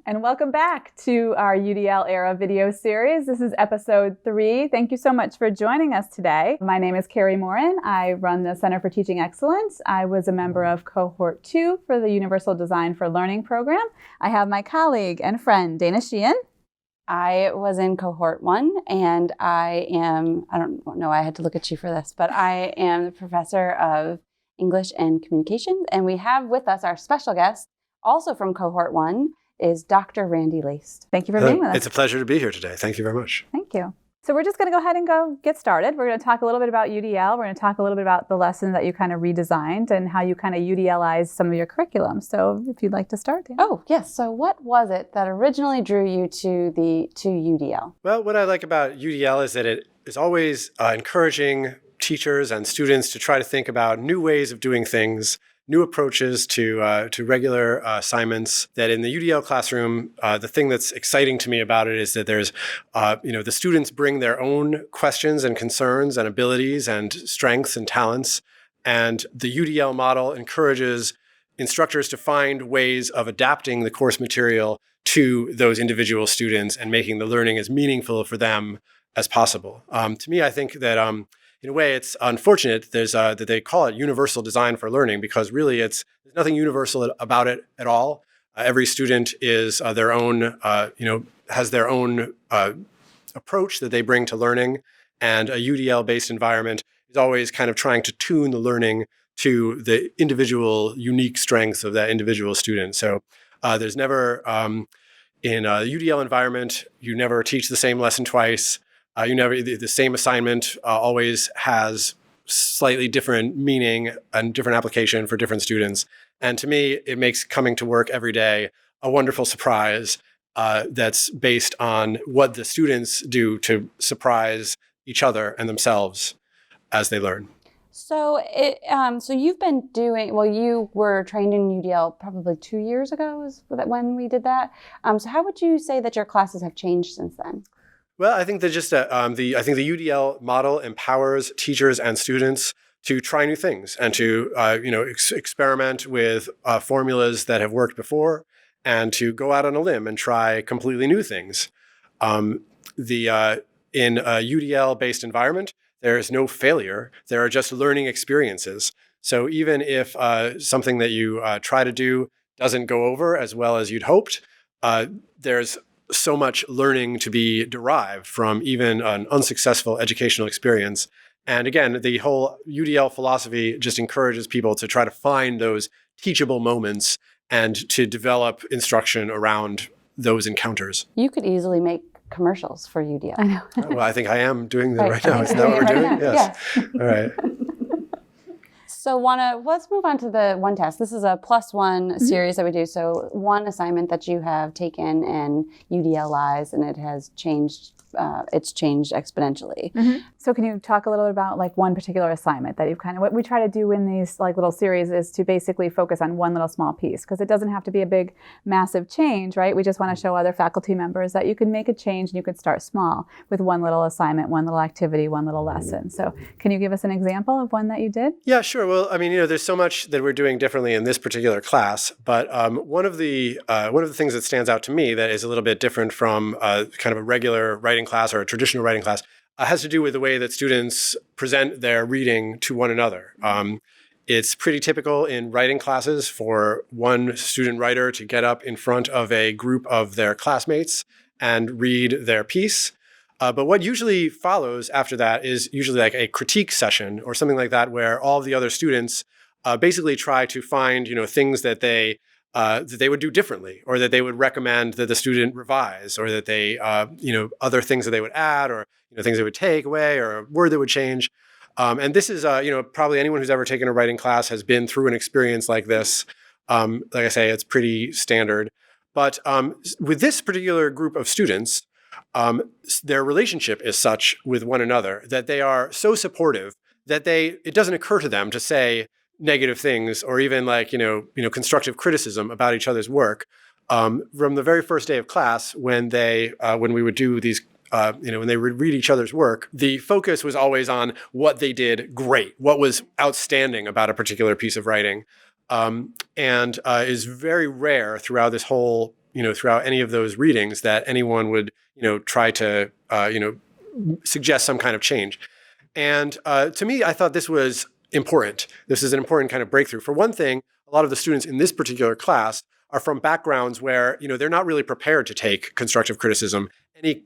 And welcome back to our UDL era video series. This is episode 3. Thank you so much for joining us today. My name is Karrie Morin. I run the Center for Teaching Excellence. I was a member of Cohort 2 for the Universal Design for Learning program. I have my colleague and friend, Sheehan. I was in Cohort 1, and I don't know, I had to look at you for this, but I am the professor of English and Communications, and we have with us our special guest, also from Cohort 1, is Dr. Randy Laist. Thank you for being with us. It's a pleasure to be here today. Thank you very much. Thank you. So we're just going to go ahead and get started. We're going to talk a little bit about UDL. We're going to talk a little bit about the lesson that you kind of redesigned and how you kind of UDLized some of your curriculum. So if you'd like to start, Dan. Oh, yes. So what was it that originally drew you to UDL? Well, what I like about UDL is that it is always encouraging teachers and students to try to think about new ways of doing things, new approaches to regular assignments. That in the UDL classroom, the thing that's exciting to me about it is that there's, the students bring their own questions and concerns and abilities and strengths and talents. And the UDL model encourages instructors to find ways of adapting the course material to those individual students and making the learning as meaningful for them as possible. To me, I think that in a way, it's unfortunate that they call it universal design for learning, because really there's nothing universal about it at all. Every student is has their own approach that they bring to learning, and a UDL-based environment is always kind of trying to tune the learning to the individual unique strengths of that individual student. So there's never, in a UDL environment, you never teach the same lesson twice. The same assignment always has slightly different meaning and different application for different students. And to me, it makes coming to work every day a wonderful surprise that's based on what the students do to surprise each other and themselves as they learn. So you've been you were trained in UDL probably 2 years ago, is that when we did that? So how would you say that your classes have changed since then? Well, I think that I think the UDL model empowers teachers and students to try new things and to experiment with formulas that have worked before, and to go out on a limb and try completely new things. In a UDL-based environment, there is no failure. There are just learning experiences. So even if something that you try to do doesn't go over as well as you'd hoped, there's so much learning to be derived from even an unsuccessful educational experience. And again, the whole UDL philosophy just encourages people to try to find those teachable moments and to develop instruction around those encounters. You could easily make commercials for UDL. I know. Well, I think I am doing that right now. Isn't that what we're doing? Yes. All right. So let's move on to the one test. This is a +1 series that we do. So one assignment that you have taken and UDLized, and it has changed. It's changed exponentially. Mm-hmm. So can you talk a little bit about one particular assignment that you've what we try to do in these little series is to basically focus on one little small piece, because it doesn't have to be a big, massive change, right? We just want to show other faculty members that you can make a change and you can start small with one little assignment, one little activity, one little lesson. So can you give us an example of one that you did? Yeah, sure. Well, I mean, there's so much that we're doing differently in this particular class, but one of the things that stands out to me that is a little bit different from kind of a regular writing class or a traditional writing class has to do with the way that students present their reading to one another. It's pretty typical in writing classes for one student writer to get up in front of a group of their classmates and read their piece. But what usually follows after that is usually like a critique session or something like that, where all of the other students basically try to find, things that they would do differently, or that they would recommend that the student revise, or that they, other things that they would add, or things they would take away, or a word that would change. And this is, probably anyone who's ever taken a writing class has been through an experience like this. Like I say, it's pretty standard. But with this particular group of students, their relationship is such with one another that they are so supportive that it doesn't occur to them to say negative things or even constructive criticism about each other's work. From the very first day of class, when we would do these, when they would read each other's work, the focus was always on what they did great, what was outstanding about a particular piece of writing, and is very rare throughout this whole throughout any of those readings that anyone would, try to, suggest some kind of change. And to me, I thought this was important. This is an important kind of breakthrough. For one thing, a lot of the students in this particular class are from backgrounds where, they're not really prepared to take constructive criticism. Any,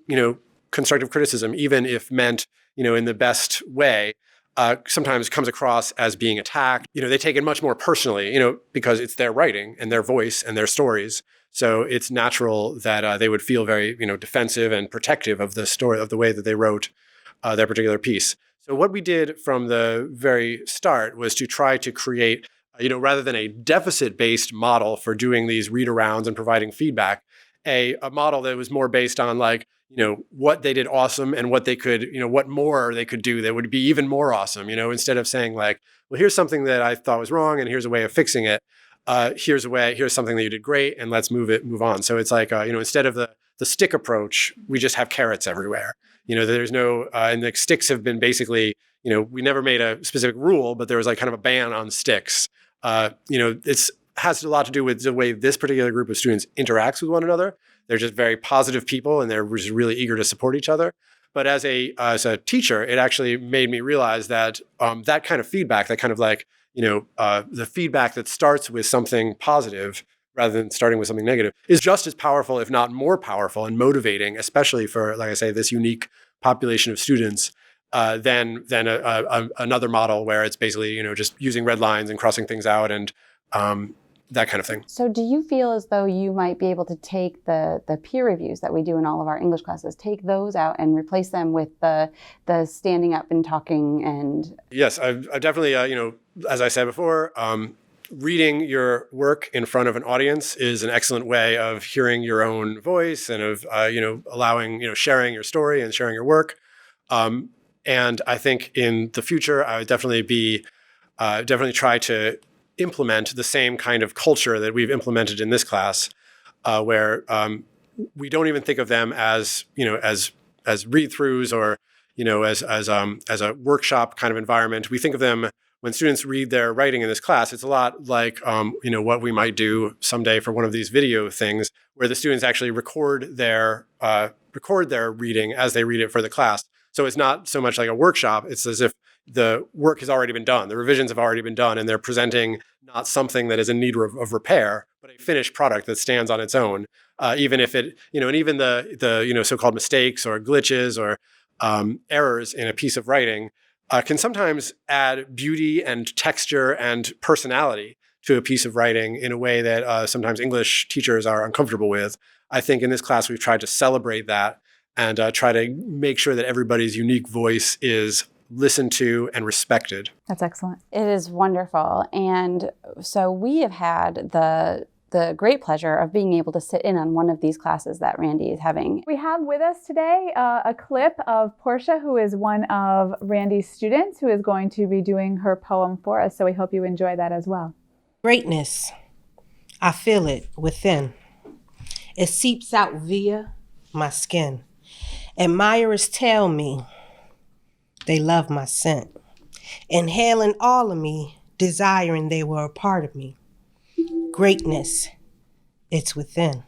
constructive criticism, even if meant, in the best way, sometimes comes across as being attacked. They take it much more personally, because it's their writing and their voice and their stories. So it's natural that they would feel very, defensive and protective of the story, of the way that they wrote their particular piece. So what we did from the very start was to try to create, rather than a deficit-based model for doing these read-arounds and providing feedback, a model that was more based on what they did awesome and what they could, what more they could do that would be even more awesome, instead of saying well, here's something that I thought was wrong and here's a way of fixing it. Here's something that you did great and let's move on. So it's instead of the stick approach, we just have carrots everywhere. There's no, and the sticks have been basically, we never made a specific rule, but there was kind of a ban on sticks. It's has a lot to do with the way this particular group of students interacts with one another. They're just very positive people and they're just really eager to support each other. But as a teacher, it actually made me realize that that kind of feedback, that kind of the feedback that starts with something positive rather than starting with something negative is just as powerful, if not more powerful and motivating, especially for, like I say, this unique population of students than another model where it's basically, just using red lines and crossing things out and that kind of thing. So do you feel as though you might be able to take the peer reviews that we do in all of our English classes, take those out and replace them with the standing up and talking and... Yes, I definitely, as I said before, reading your work in front of an audience is an excellent way of hearing your own voice and of, allowing, sharing your story and sharing your work. And I think in the future, I would definitely try to implement the same kind of culture that we've implemented in this class, where we don't even think of them as, as read-throughs or, as a workshop kind of environment. We think of them when students read their writing in this class, it's a lot like, what we might do someday for one of these video things where the students actually record their reading as they read it for the class. So it's not so much like a workshop. It's as if the work has already been done. The revisions have already been done, and they're presenting not something that is in need of repair, but a finished product that stands on its own. Even if it, and even the so-called mistakes or glitches or errors in a piece of writing can sometimes add beauty and texture and personality to a piece of writing in a way that sometimes English teachers are uncomfortable with. I think in this class, we've tried to celebrate that and try to make sure that everybody's unique voice is listened to and respected. That's excellent. It is wonderful. And so we have had the great pleasure of being able to sit in on one of these classes that Randy is having. We have with us today a clip of Portia, who is one of Randy's students, who is going to be doing her poem for us. So we hope you enjoy that as well. Greatness, I feel it within. It seeps out via my skin. Admirers tell me they love my scent. Inhaling all of me, desiring they were a part of me. Greatness, it's within.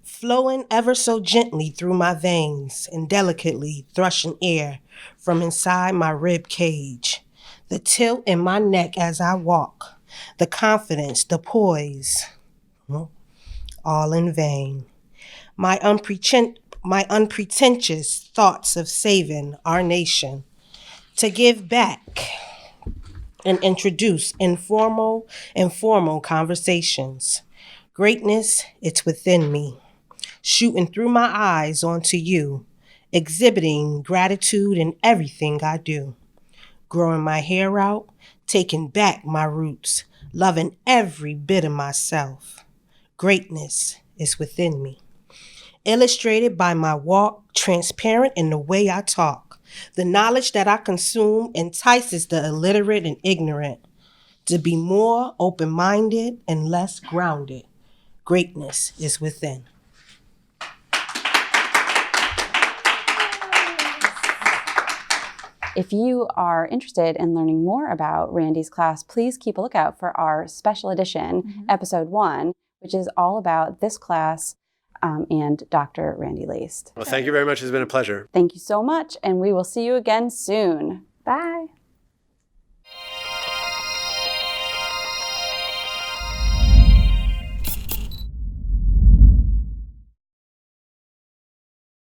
Flowing ever so gently through my veins and delicately thrushing air from inside my rib cage. The tilt in my neck as I walk, the confidence, the poise, all in vain. My unpretentious thoughts of saving our nation, to give back and introduce informal and formal conversations. Greatness, it's within me, shooting through my eyes onto you, exhibiting gratitude in everything I do. Growing my hair out, taking back my roots, loving every bit of myself. Greatness is within me. Illustrated by my walk, transparent in the way I talk. The knowledge that I consume entices the illiterate and ignorant to be more open-minded and less grounded. Greatness is within. If you are interested in learning more about Randy's class, please keep a lookout for our special edition, episode 1, which is all about this class and Dr. Randy Laist. Well, thank you very much. It's been a pleasure. Thank you so much, and we will see you again soon.